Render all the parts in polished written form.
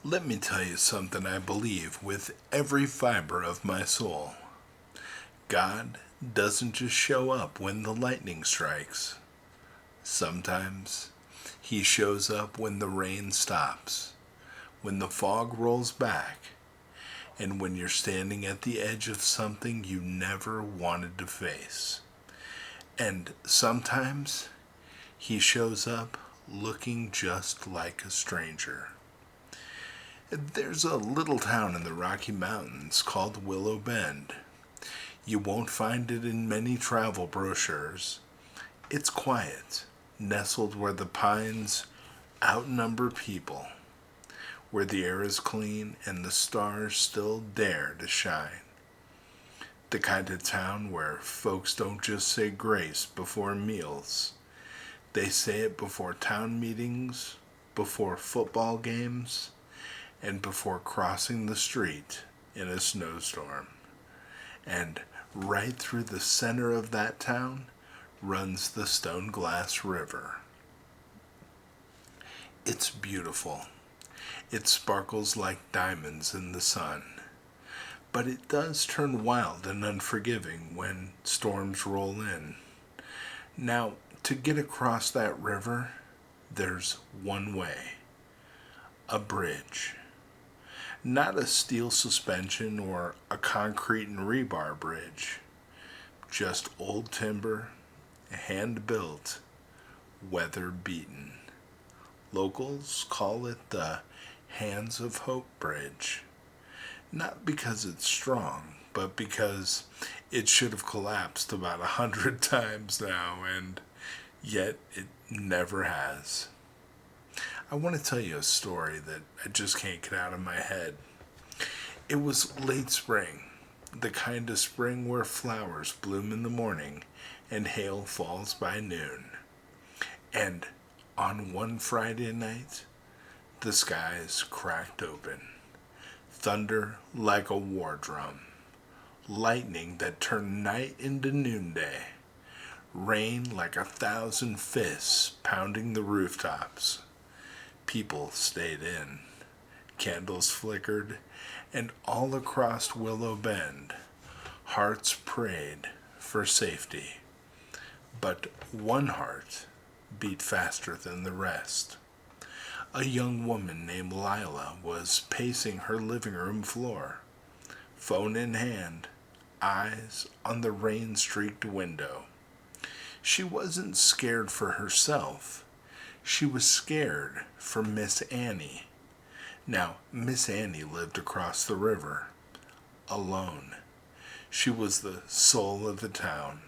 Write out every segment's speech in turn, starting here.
Let me tell you something I believe with every fiber of my soul. God doesn't just show up when the lightning strikes. Sometimes He shows up when the rain stops, when the fog rolls back, and when you're standing at the edge of something you never wanted to face. And sometimes He shows up looking just like a stranger. There's a little town in the Rocky Mountains called Willow Bend. You won't find it in many travel brochures. It's quiet, nestled where the pines outnumber people, where the air is clean and the stars still dare to shine. The kind of town where folks don't just say grace before meals. They say it before town meetings, before football games, and before crossing the street in a snowstorm. And right through the center of that town runs the Stone Glass River. It's beautiful. It sparkles like diamonds in the sun. But it does turn wild and unforgiving when storms roll in. Now, to get across that river, there's one way: a bridge. Not a steel suspension or a concrete and rebar bridge. Just old timber, hand built, weather beaten. Locals call it the Hands of Hope Bridge. Not because it's strong, but because it should have collapsed about 100 times now, and yet it never has. I want to tell you a story that I just can't get out of my head. It was late spring, the kind of spring where flowers bloom in the morning and hail falls by noon. And on one Friday night, the skies cracked open. Thunder like a war drum. Lightning that turned night into noonday. Rain like 1,000 fists pounding the rooftops. People stayed in. Candles flickered, and all across Willow Bend, hearts prayed for safety. But one heart beat faster than the rest. A young woman named Lila was pacing her living room floor, phone in hand, eyes on the rain-streaked window. She wasn't scared for herself. She was scared for Miss Annie. Now, Miss Annie lived across the river, alone. She was the soul of the town.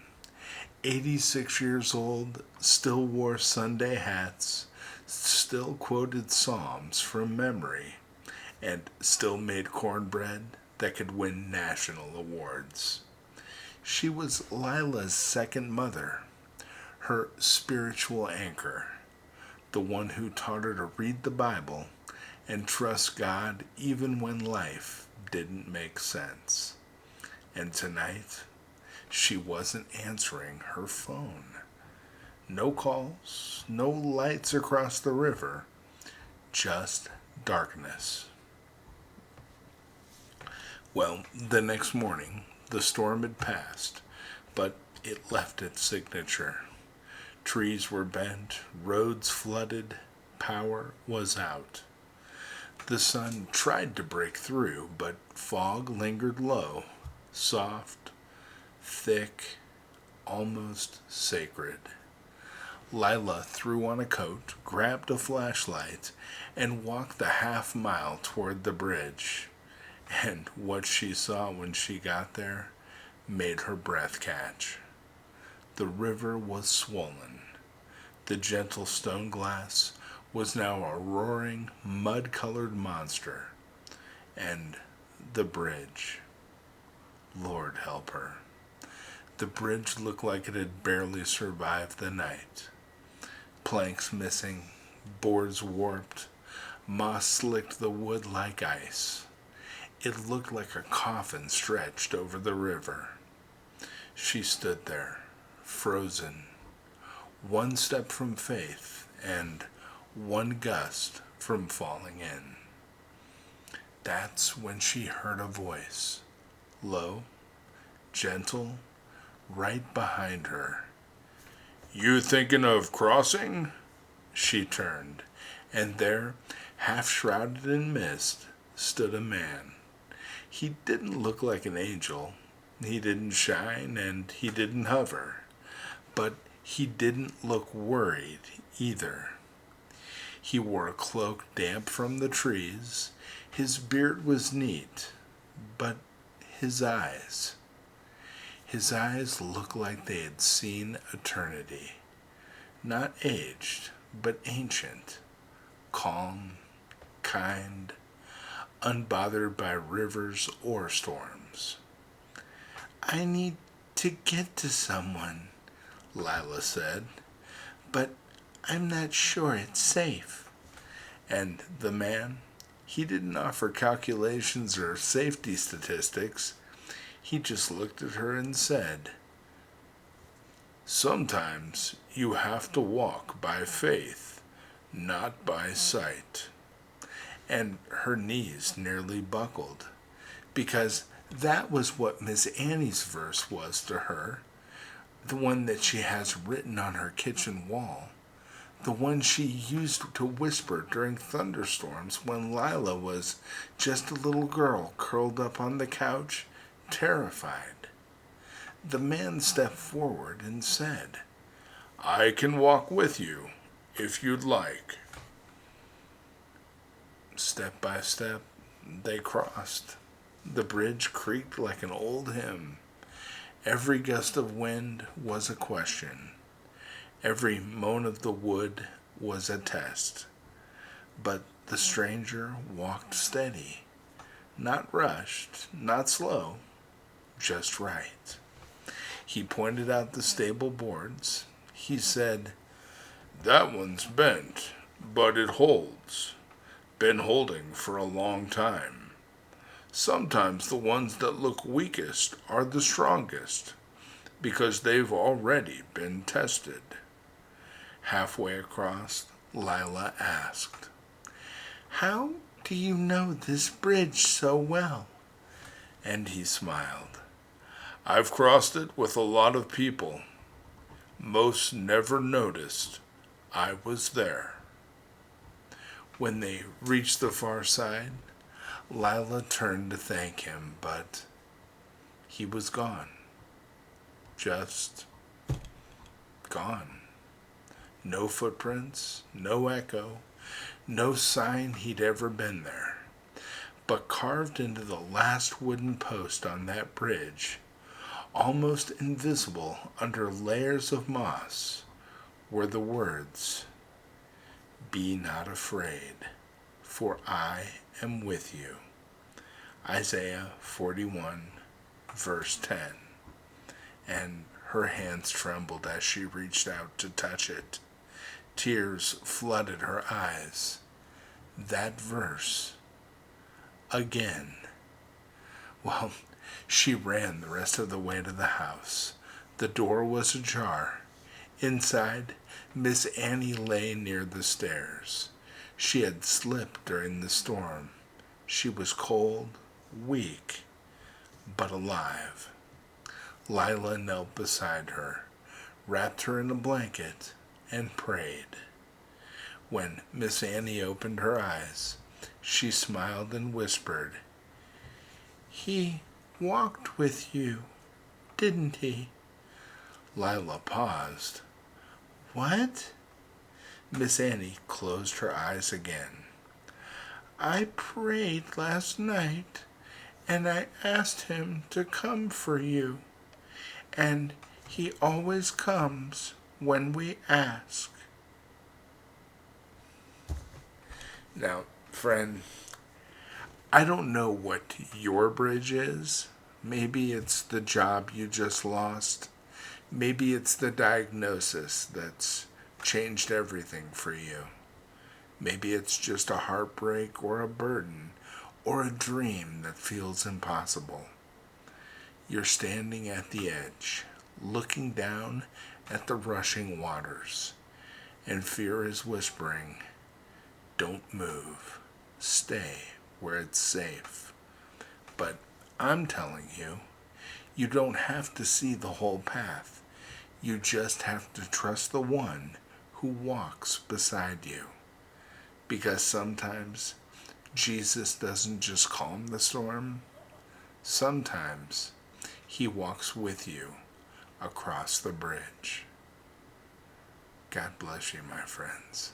86 years old, still wore Sunday hats, still quoted Psalms from memory, and still made cornbread that could win national awards. She was Lila's second mother, her spiritual anchor, the one who taught her to read the Bible and trust God even when life didn't make sense. And tonight, she wasn't answering her phone. No calls, no lights across the river, just darkness. Well, the next morning, the storm had passed, but it left its signature. Trees were bent, roads flooded, power was out. The sun tried to break through, but fog lingered low, soft, thick, almost sacred. Lila threw on a coat, grabbed a flashlight, and walked the half mile toward the bridge. And what she saw when she got there made her breath catch. The river was swollen. The gentle stone glass was now a roaring, mud-colored monster. And the bridge. Lord help her. The bridge looked like it had barely survived the night. Planks missing, boards warped, moss slicked the wood like ice. It looked like a coffin stretched over the river. She stood there, frozen, one step from faith and one gust from falling in. That's when she heard a voice, low, gentle, right behind her. "You thinking of crossing?" She turned, and there, half shrouded in mist, stood a man. He didn't look like an angel. He didn't shine, and he didn't hover. But he didn't look worried either. He wore a cloak damp from the trees. His beard was neat, but his eyes. His eyes looked like they had seen eternity. Not aged, but ancient. Calm, kind, unbothered by rivers or storms. "I need to get to someone," Lila said, "but I'm not sure it's safe." And the man, he didn't offer calculations or safety statistics. He just looked at her and said, "Sometimes you have to walk by faith, not by sight." And her knees nearly buckled, because that was what Miss Annie's verse was to her, the one that she has written on her kitchen wall, the one she used to whisper during thunderstorms when Lila was just a little girl curled up on the couch, terrified. The man stepped forward and said, "I can walk with you, if you'd like." Step by step, they crossed. The bridge creaked like an old hymn. Every gust of wind was a question. Every moan of the wood was a test. But the stranger walked steady, not rushed, not slow, just right. He pointed out the stable boards. He said, "That one's bent, but it holds. Been holding for a long time. Sometimes the ones that look weakest are the strongest, because they've already been tested." Halfway across, Lila asked, "How do you know this bridge so well?" And he smiled. "I've crossed it with a lot of people. Most never noticed I was there." When they reached the far side, Lila turned to thank him, but he was gone. Just gone. No footprints, no echo, no sign he'd ever been there. But carved into the last wooden post on that bridge, almost invisible under layers of moss, were the words, "Be not afraid, for I am with you." Isaiah 41, verse 10. And her hands trembled as she reached out to touch it. Tears flooded her eyes. That verse. Again. Well, she ran the rest of the way to the house. The door was ajar. Inside, Miss Annie lay near the stairs. She had slipped during the storm. She was cold, weak, but alive. Lila knelt beside her, wrapped her in a blanket, and prayed. When Miss Annie opened her eyes, she smiled and whispered, "He walked with you, didn't he?" Lila paused. "What?" Miss Annie closed her eyes again. "I prayed last night, and I asked him to come for you, and he always comes when we ask." Now, friend, I don't know what your bridge is. Maybe it's the job you just lost. Maybe it's the diagnosis that's changed everything for you. Maybe it's just a heartbreak or a burden or a dream that feels impossible. You're standing at the edge, looking down at the rushing waters, and fear is whispering, "Don't move. Stay where it's safe. But I'm telling you, you don't have to see the whole path. You just have to trust the one who walks beside you. Because sometimes Jesus doesn't just calm the storm. Sometimes he walks with you across the bridge. God bless you, my friends.